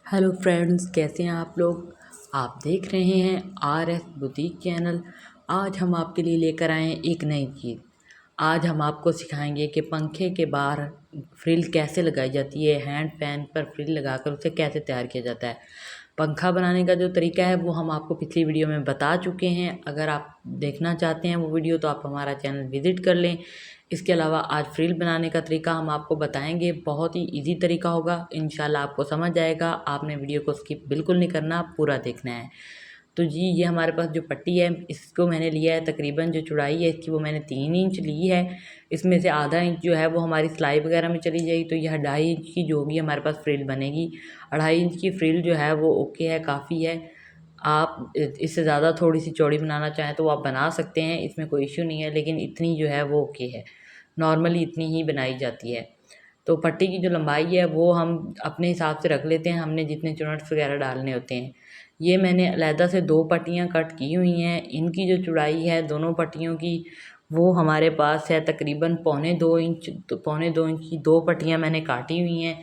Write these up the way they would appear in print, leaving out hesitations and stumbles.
Hello friends, कैसे हैं आप लोग। आप देख रहे हैं RS बुटीक चैनल। आज हम आपके लिए लेकर आए हैं एक नई चीज़। आज हम आपको सिखाएंगे कि पंखे के बाहर फ्रिल कैसे लगाई जाती है। हैंड फैन पर फ्रिल लगाकर उसे कैसे तैयार किया जाता है। पंखा बनाने का जो तरीका है वो हम आपको पिछली वीडियो में बता चुके हैं। अगर आप देखना चाहते हैं वो वीडियो तो आप हमारा चैनल विज़िट कर लें। इसके अलावा आज फ्रिल बनाने का तरीका हम आपको बताएंगे। बहुत ही इजी तरीका होगा, इंशाल्लाह आपको समझ आएगा। आपने वीडियो को स्किप बिल्कुल नहीं करना, पूरा देखना है। तो जी, ये हमारे पास जो पट्टी है इसको मैंने लिया है, तकरीबन जो चौड़ाई है इसकी वो मैंने 3 इंच ली है। इसमें से आधा इंच जो है वो हमारी सिलाई वगैरह में चली जाएगी, तो यह 2.5 इंच की जो होगी हमारे पास फ्रिल बनेगी। 2.5 इंच की फ्रिल जो है वो ओके है, काफ़ी है। आप इससे ज़्यादा थोड़ी सी चौड़ी बनाना चाहें तो आप बना सकते हैं, इसमें कोई इश्यू नहीं है, लेकिन इतनी जो है वो ओके है। नॉर्मली इतनी ही बनाई जाती है। तो पट्टी की जो लंबाई है वो हम अपने हिसाब से रख लेते हैं, हमने जितने चुनट्स वगैरह डालने होते हैं। ये मैंने अलहदा से 2 पट्टियाँ कट की हुई हैं। इनकी जो चौड़ाई है दोनों पट्टियों की वो हमारे पास है तकरीबन पौने 2 इंच। तो पौने 2 इंच की 2 पट्टियाँ मैंने काटी हुई हैं।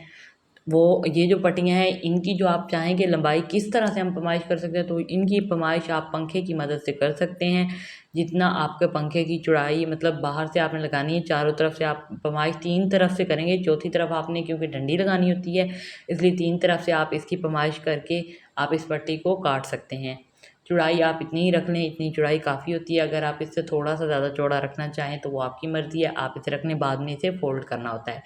वो ये जो पट्टियाँ हैं इनकी जो आप चाहें कि लंबाई किस तरह से हम पैमाइश कर सकते हैं, तो इनकी पैमाइश आप पंखे की मदद से कर सकते हैं। जितना आपके पंखे की चौड़ाई, मतलब बाहर से आपने लगानी है, चारों तरफ से आप पैमाइश 3 तरफ से करेंगे। चौथी तरफ आपने क्योंकि डंडी लगानी होती है, इसलिए 3 तरफ से आप इसकी पैमाइश करके आप इस पट्टी को काट सकते हैं। चौड़ाई आप इतनी ही रख लें, इतनी चौड़ाई काफ़ी होती है। अगर आप इससे थोड़ा सा ज़्यादा चौड़ा रखना चाहें तो वो आपकी मर्ज़ी है, आप इसे रखने बाद में इसे फ़ोल्ड करना होता है।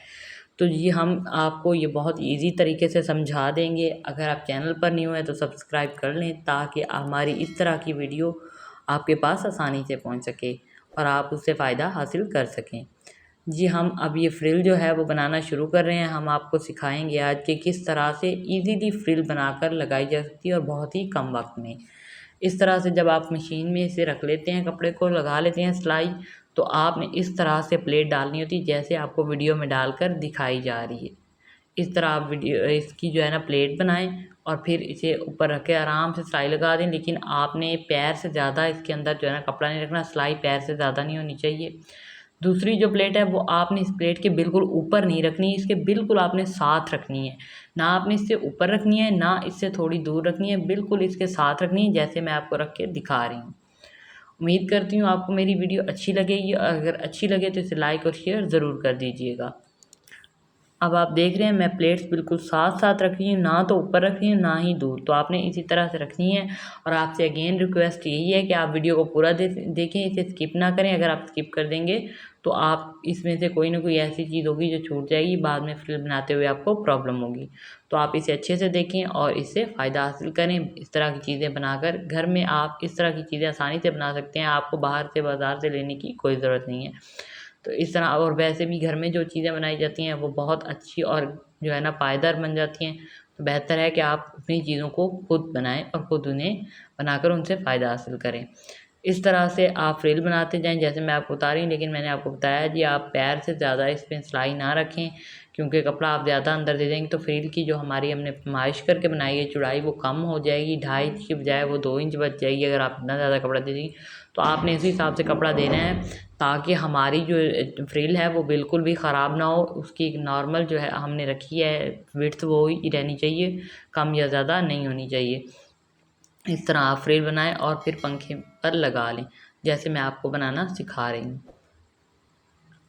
तो जी, हम आपको ये बहुत ईज़ी तरीके से समझा देंगे। अगर आप चैनल पर न्यू हैं तो सब्सक्राइब कर लें, ताकि हमारी इस तरह की वीडियो आपके पास आसानी से पहुंच सके और आप उससे फ़ायदा हासिल कर सकें। जी, हम अब ये फ्रिल जो है वो बनाना शुरू कर रहे हैं। हम आपको सिखाएंगे आज कि किस तरह से ईज़िली फ्रिल बनाकर लगाई जा सकती है और बहुत ही कम वक्त में। इस तरह से जब आप मशीन में इसे रख लेते हैं, कपड़े को लगा लेते हैं सिलाई, तो आपने इस तरह से प्लेट डालनी होती है जैसे आपको वीडियो में डालकर दिखाई जा रही है। इस तरह आप वीडियो इसकी जो है ना प्लेट बनाएं और फिर इसे ऊपर रख के आराम से सिलाई लगा दें। लेकिन आपने पैर से ज़्यादा इसके अंदर जो है ना कपड़ा नहीं रखना, सिलाई पैर से ज़्यादा नहीं होनी चाहिए। दूसरी जो प्लेट है वो आपने इस प्लेट के बिल्कुल ऊपर नहीं रखनी, इसके बिल्कुल आपने साथ रखनी है। ना आपने इससे ऊपर रखनी है, ना इससे थोड़ी दूर रखनी है, बिल्कुल इसके साथ रखनी है, जैसे मैं आपको रख के दिखा रही हूँ। उम्मीद करती हूँ आपको मेरी वीडियो अच्छी लगेगी। अगर अच्छी लगे तो इसे लाइक और शेयर ज़रूर कर दीजिएगा। अब आप देख रहे हैं मैं प्लेट्स बिल्कुल साथ साथ रख रही हूँ, ना तो ऊपर रख रही हूँ ना ही दूर। तो आपने इसी तरह से रखनी है। और आपसे अगेन रिक्वेस्ट यही है कि आप वीडियो को पूरा देखें, इसे स्किप ना करें। अगर आप स्किप कर देंगे तो आप इसमें से कोई ना कोई ऐसी चीज़ होगी जो छूट जाएगी, बाद में फ्रिल बनाते हुए आपको प्रॉब्लम होगी। तो आप इसे अच्छे से देखें और इससे फ़ायदा हासिल करें। इस तरह की चीज़ें बनाकर घर में आप इस तरह की चीज़ें आसानी से बना सकते हैं। आपको बाहर से बाज़ार से लेने की कोई ज़रूरत नहीं है। तो इस तरह, और वैसे भी घर में जो चीज़ें बनाई जाती हैं वो बहुत अच्छी और जो है ना पायदार बन जाती हैं। तो बेहतर है कि आप अपनी चीज़ों को खुद बनाएं और खुद उन्हें बनाकर उनसे फ़ायदा हासिल करें। इस तरह से आप फ्रिल बनाते जाएं जैसे मैं आपको बता रही हूँ। लेकिन मैंने आपको बताया जी, आप पैर से ज़्यादा इसमें सिलाई ना रखें, क्योंकि कपड़ा आप ज़्यादा अंदर दे देंगे तो फ्रिल की जो हमारी हमने पैमाइश करके बनाई है चौड़ाई वो कम हो जाएगी। 2.5 इंच की बजाय वो 2 इंच बच जाएगी अगर आप इतना ज़्यादा कपड़ा दे देंगे। तो आपने इसी हिसाब से कपड़ा देना है, ताकि हमारी जो फ्रिल है वो बिल्कुल भी ख़राब ना हो। उसकी एक नॉर्मल जो है हमने रखी है विड्थ, वो ही रहनी चाहिए, कम या ज़्यादा नहीं होनी चाहिए। इस तरह आप फ्रिल बनाएं और फिर पंखे पर लगा लें, जैसे मैं आपको बनाना सिखा रही हूँ।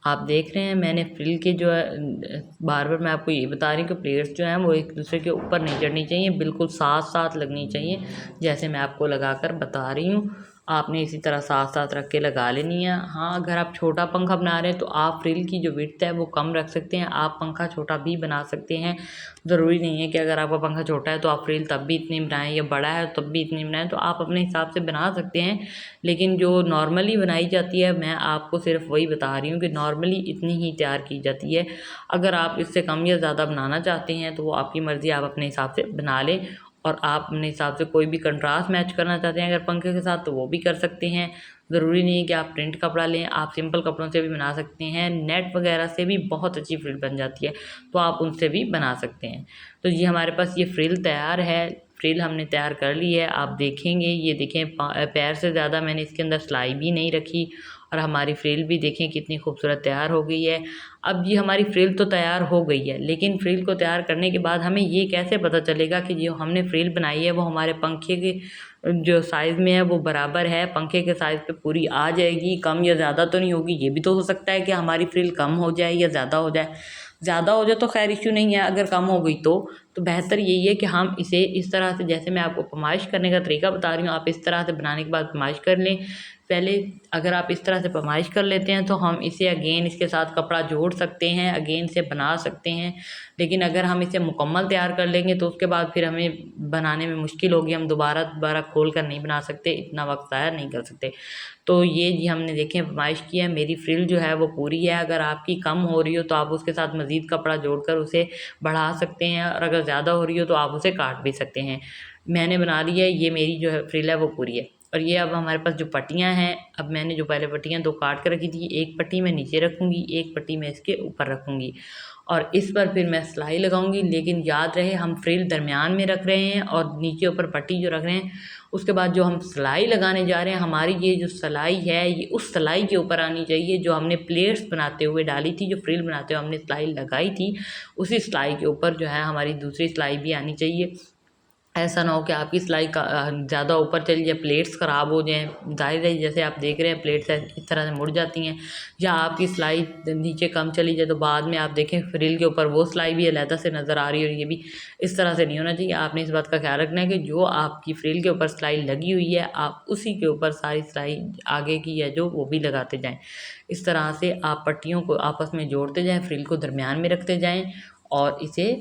आप देख रहे हैं मैंने फ्रिल के जो है बार बार मैं आपको ये बता रही हूँ कि प्लेट्स जो हैं वो एक दूसरे के ऊपर नहीं चढ़नी चाहिए, बिल्कुल साथ साथ लगनी चाहिए, जैसे मैं आपको लगा कर बता रही हूँ। आपने इसी तरह साथ साथ रख के लगा लेनी है। हाँ, अगर आप छोटा पंखा बना रहे हैं तो आप फ्रिल की जो विड्थ है वो कम रख सकते हैं, आप पंखा छोटा भी बना सकते हैं। ज़रूरी नहीं है कि अगर आपका पंखा छोटा है तो आप फ्रिल तब भी इतनी बनाएं, या बड़ा है तब भी इतनी बनाएं। तो आप अपने हिसाब से बना सकते हैं। लेकिन जो नॉर्मली बनाई जाती है मैं आपको सिर्फ वही बता रही हूँ कि नॉर्मली इतनी ही तैयार की जाती है। अगर आप इससे कम या ज़्यादा बनाना चाहते हैं तो वो आपकी मर्ज़ी, आप अपने हिसाब से बना लें। और आप अपने हिसाब से कोई भी कंट्रास्ट मैच करना चाहते हैं अगर पंखे के साथ तो वो भी कर सकते हैं। ज़रूरी नहीं है कि आप प्रिंट कपड़ा लें, आप सिंपल कपड़ों से भी बना सकते हैं। नेट वगैरह से भी बहुत अच्छी फ्रिल बन जाती है, तो आप उनसे भी बना सकते हैं। तो ये हमारे पास ये फ्रिल तैयार है। फ्रिल हमने तैयार कर ली है, आप देखेंगे, ये देखें पैर से ज़्यादा मैंने इसके अंदर सिलाई भी नहीं रखी और हमारी फ्रिल भी देखें कितनी खूबसूरत तैयार हो गई है। अब ये हमारी फ्रिल तो तैयार हो गई है, लेकिन फ्रिल को तैयार करने के बाद हमें ये कैसे पता चलेगा कि जो हमने फ्रिल बनाई है वो हमारे पंखे के जो साइज़ में है वो बराबर है, पंखे के साइज़ पे पूरी आ जाएगी, कम या ज़्यादा तो नहीं होगी। ये भी तो हो सकता है कि हमारी फ्रिल कम हो जाए या ज़्यादा हो जाए। ज़्यादा हो जाए तो खैर इश्यू नहीं है, अगर कम हो गई तो बेहतर यही है कि हम इसे इस तरह से, जैसे मैं आपको पैमाइश करने का तरीका बता रही हूँ, आप इस तरह से बनाने के बाद पैमाइश कर लें। पहले अगर आप इस तरह से पैमाइश कर लेते हैं तो हम इसे अगेन इसके साथ कपड़ा जोड़ सकते हैं, अगेन से बना सकते हैं। लेकिन अगर हम इसे मुकम्मल तैयार कर लेंगे तो उसके बाद फिर हमें बनाने में मुश्किल होगी, हम दोबारा खोल कर नहीं बना सकते, इतना वक्त ज़ाया नहीं कर सकते। तो ये जी हमने देखें पैमाइश की है, मेरी फ्रिल जो है वो पूरी है। अगर आपकी कम हो रही हो तो आप उसके साथ मज़ीद कपड़ा जोड़कर उसे बढ़ा सकते हैं, और अगर ज़्यादा हो रही हो तो आप उसे काट भी सकते हैं। मैंने बना ली है, ये मेरी जो है फ्रिल है वो पूरी है। और ये अब हमारे पास जो पट्टियाँ हैं, अब मैंने जो पहले पट्टियाँ 2 काट कर रखी थी, एक पट्टी मैं नीचे रखूँगी, एक पट्टी मैं इसके ऊपर रखूँगी और इस पर फिर मैं सिलाई लगाऊंगी। लेकिन याद रहे हम फ्रिल दरमियान में रख रहे हैं और नीचे ऊपर पट्टी जो रख रहे हैं। उसके बाद जो हम सिलाई लगाने जा रहे हैं, हमारी ये जो सिलाई है ये उस सिलाई के ऊपर आनी चाहिए जो हमने प्लेट्स बनाते हुए डाली थी, जो फ्रिल बनाते हुए हमने सिलाई लगाई थी, उसी सिलाई के ऊपर जो है हमारी दूसरी सिलाई भी आनी चाहिए। ऐसा ना हो कि आपकी सिलाई का ज़्यादा ऊपर चली जाए, प्लेट्स ख़राब हो जाएँ। ज़ाहिर है जैसे आप देख रहे हैं प्लेट्स इस तरह से मुड़ जाती हैं, या आपकी सिलाई नीचे कम चली जाए तो बाद में आप देखें फ्रिल के ऊपर वो सिलाई भी अलहदा से नज़र आ रही है, और ये भी इस तरह से नहीं होना चाहिए। आपने इस बात का ख्याल रखना है कि जो आपकी फ्रिल के ऊपर सिलाई लगी हुई है आप उसी के ऊपर सारी सिलाई आगे की है जो वो भी लगाते जाएँ। इस तरह से आप पट्टियों को आपस में जोड़ते जाएँ, फ्रिल को दरमियान में रखते जाएँ और इसे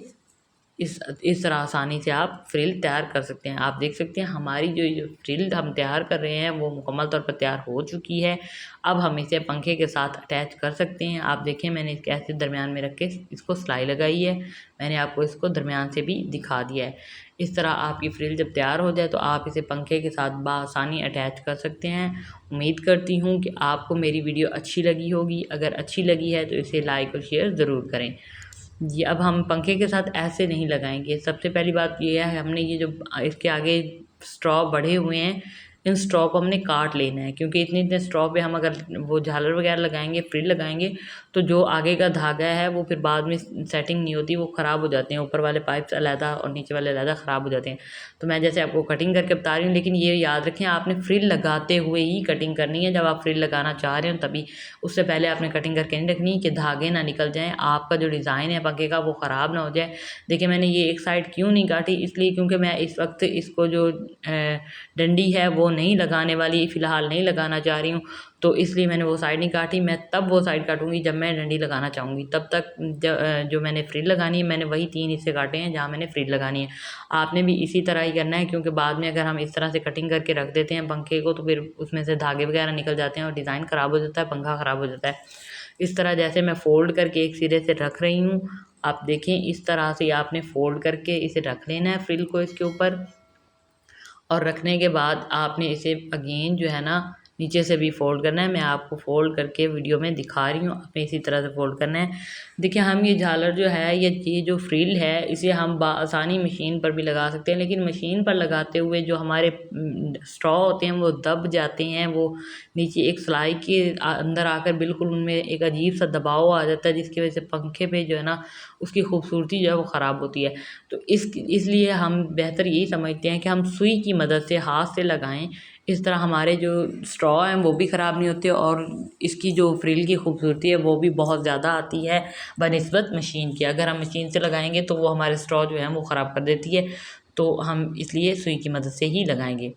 इस तरह आसानी से आप फ्रिल तैयार कर सकते हैं। आप देख सकते हैं हमारी जो फ्रिल हम तैयार कर रहे हैं वो मुकम्मल तौर पर तैयार हो चुकी है। अब हम इसे पंखे के साथ अटैच कर सकते हैं। आप देखें मैंने इसके ऐसे दरमियान में रख के इसको सिलाई लगाई है। मैंने आपको इसको दरमियान से भी दिखा दिया है। इस तरह आपकी फ्रिल जब तैयार हो जाए तो आप इसे पंखे के साथ बआसानी अटैच कर सकते हैं। उम्मीद करती हूँ कि आपको मेरी वीडियो अच्छी लगी होगी। अगर अच्छी लगी है तो इसे लाइक और शेयर ज़रूर करें। जी, अब हम पंखे के साथ ऐसे नहीं लगाएंगे। सबसे पहली बात ये है, हमने ये जो इसके आगे स्ट्रॉ बढ़े हुए हैं, इन स्ट्रॉ को हमने काट लेना है, क्योंकि इतने इतने स्ट्रॉ पे हम अगर वो झालर वगैरह लगाएंगे, फ्रिल लगाएंगे, तो जो आगे का धागा है वो फिर बाद में सेटिंग नहीं होती, वो ख़राब हो जाते हैं। ऊपर वाले पाइप्स अलहदा और नीचे वाले अलहदा ख़राब हो जाते हैं। तो मैं जैसे आपको कटिंग करके बता रही हूँ, लेकिन ये याद रखें आपने फ्रिल लगाते हुए ही कटिंग करनी है। जब आप फ्रिल लगाना चाह रहे हो तभी, उससे पहले आपने कटिंग करके नहीं रखनी कि धागे ना निकल जाएँ, आपका जो डिज़ाइन है पंखे का वो ख़राब ना हो जाए। देखिए मैंने ये एक साइड क्यों नहीं काटी, इसलिए क्योंकि मैं इस वक्त इसको जो डंडी है वो नहीं लगाने वाली, फ़िलहाल नहीं लगाना चाह रही हूँ, तो इसलिए मैंने वो साइड नहीं काटी। मैं तब वो साइड काटूँगी जब मैं डंडी लगाना चाहूँगी। तब तक जो मैंने फ्रिल लगानी है, मैंने वही 3 हिस्से काटे हैं जहाँ मैंने फ्रिल लगानी है। आपने भी इसी तरह ही करना है, क्योंकि बाद में अगर हम इस तरह से कटिंग करके रख देते हैं पंखे को तो फिर उसमें से धागे वगैरह निकल जाते हैं और डिज़ाइन ख़राब हो जाता है, पंखा ख़राब हो जाता है। इस तरह जैसे मैं फ़ोल्ड करके एक सिरे से रख रही हूँ, आप देखें इस तरह से आपने फ़ोल्ड करके इसे रख लेना है फ्रिल को इसके ऊपर। और रखने के बाद आपने इसे अगेन जो है ना नीचे से भी फ़ोल्ड करना है। मैं आपको फ़ोल्ड करके वीडियो में दिखा रही हूँ, आपने इसी तरह से फ़ोल्ड करना है। देखिए हम ये झालर जो है ये जो फ्रिल है इसे हम बआसानी मशीन पर भी लगा सकते हैं, लेकिन मशीन पर लगाते हुए जो हमारे स्ट्रॉ होते हैं वो दब जाते हैं, वो नीचे एक सिलाई के अंदर आकर बिल्कुल उनमें एक अजीब सा दबाव आ जाता है, जिसकी वजह से पंखे पे जो है ना उसकी खूबसूरती जो है वो ख़राब होती है। तो इसलिए हम बेहतर यही समझते हैं कि हम सुई की मदद से हाथ से लगाएं। इस तरह हमारे जो स्ट्रॉ हैं वो भी ख़राब नहीं होते और इसकी जो फ्रिल की खूबसूरती है वो भी बहुत ज़्यादा आती है बनिस्बत मशीन की। अगर हम मशीन से लगाएंगे तो वो हमारे स्ट्रॉ जो हैं वो ख़राब कर देती है, तो हम इसलिए सुई की मदद से ही लगाएंगे।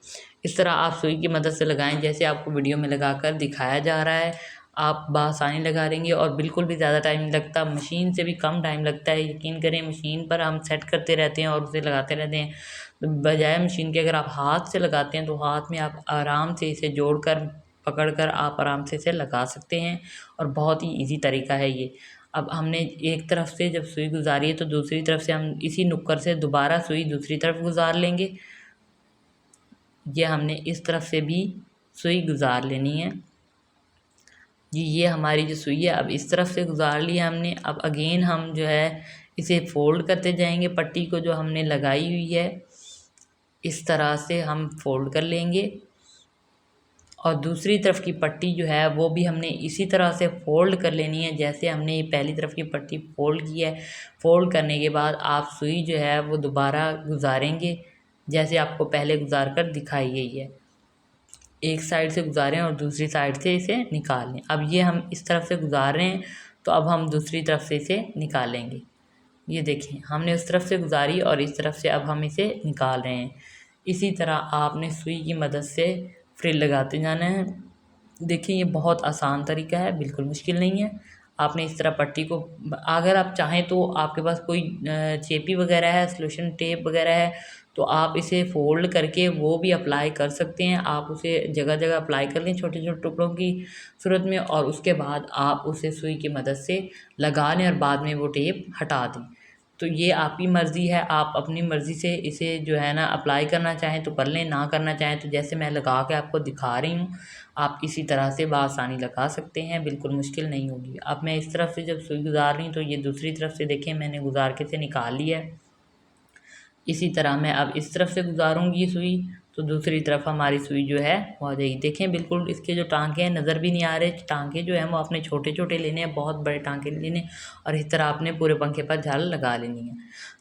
इस तरह आप सुई की मदद से लगाएं जैसे आपको वीडियो में लगाकर दिखाया जा रहा है। आप बआसानी लगा लेंगे और बिल्कुल भी ज़्यादा टाइम नहीं लगता, मशीन से भी कम टाइम लगता है। यकीन करें मशीन पर हम सेट करते रहते हैं और उसे लगाते रहते हैं, तो बजाय मशीन के अगर आप हाथ से लगाते हैं तो हाथ में आप आराम से इसे जोड़कर पकड़कर आप आराम से इसे लगा सकते हैं, और बहुत ही इजी तरीका है ये। अब हमने एक तरफ से जब सुई गुजारी है तो दूसरी तरफ से हम इसी नुक्कर से दोबारा सुई दूसरी तरफ गुजार लेंगे। ये हमने इस तरफ से भी सुई गुजार लेनी है जी। ये हमारी जो सुई है अब इस तरफ से गुजार लिया हमने। अब अगेन हम जो है इसे फ़ोल्ड करते जाएंगे, पट्टी को जो हमने लगाई हुई है इस तरह से हम फ़ोल्ड कर लेंगे और दूसरी तरफ की पट्टी जो है वो भी हमने इसी तरह से फ़ोल्ड कर लेनी है, जैसे हमने ये पहली तरफ की पट्टी फ़ोल्ड की है। फ़ोल्ड करने के बाद आप सुई जो है वो दोबारा गुजारेंगे, जैसे आपको पहले गुजार कर दिखाई गई है। एक साइड से गुजारें और दूसरी साइड से इसे निकाल लें। अब ये हम इस तरफ से गुजार रहे हैं, तो अब हम दूसरी तरफ से इसे निकालेंगे। ये देखिए हमने उस तरफ से गुजारी और इस तरफ से अब हम इसे निकाल रहे हैं। इसी तरह आपने सुई की मदद से फ्रिल लगाते जाना है। देखिए ये बहुत आसान तरीका है, बिल्कुल मुश्किल नहीं है। आपने इस तरह पट्टी को, अगर आप चाहें तो आपके पास कोई चेपी वगैरह है, सॉल्यूशन टेप वगैरह है, तो आप इसे फ़ोल्ड करके वो भी अप्लाई कर सकते हैं। आप उसे जगह जगह अप्लाई कर लें छोटे छोटे टुकड़ों की सूरत में, और उसके बाद आप उसे सुई की मदद से लगा लें और बाद में वो टेप हटा दें। तो ये आपकी मर्ज़ी है, आप अपनी मर्ज़ी से इसे जो है ना अप्लाई करना चाहें तो कर लें, ना करना चाहें तो जैसे मैं लगा के आपको दिखा रही हूँ आप इसी तरह से बआसानी लगा सकते हैं, बिल्कुल मुश्किल नहीं होगी। अब मैं इस तरफ से जब सुई गुजार रही हूँ तो ये दूसरी तरफ से देखें मैंने गुजार के से निकाल लिया है। इसी तरह मैं अब इस तरफ से गुजारूँगी सुई, तो दूसरी तरफ हमारी सुई जो है वो आ जाएगी। देखें बिल्कुल इसके जो टाँके हैं नज़र भी नहीं आ रहे। टाँके जो हैं वो आपने छोटे छोटे लेने हैं, बहुत बड़े टाँके नहीं लेने, और इस तरह आपने पूरे पंखे पर झाल लगा लेनी है।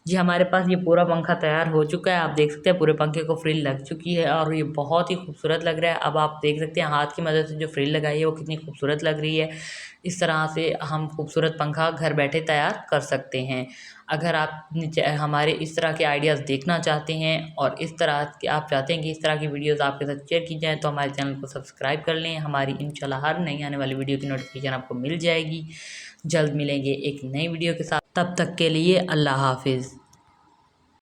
जी हमारे पास ये पूरा पंखा तैयार हो चुका है। आप देख सकते हैं पूरे पंखे को फ्रिल लग चुकी है और ये बहुत ही खूबसूरत लग रहा है। अब आप देख सकते हैं हाथ की मदद से जो फ्रिल लगाई है वो कितनी खूबसूरत लग रही है। इस तरह से हम खूबसूरत पंखा घर बैठे तैयार कर सकते हैं। अगर आप हमारे इस तरह के आइडियाज़ देखना चाहते हैं और इस तरह के आप चाहते हैं कि इस तरह की वीडियोज़ आपके साथ शेयर की जाएँ, तो हमारे चैनल को सब्सक्राइब कर लें। हमारी इंशाल्लाह हर नई आने वाली वीडियो की नोटिफिकेशन आपको मिल जाएगी। जल्द मिलेंगे एक नई वीडियो के साथ, तब तक के लिए अल्लाह हाफिज़।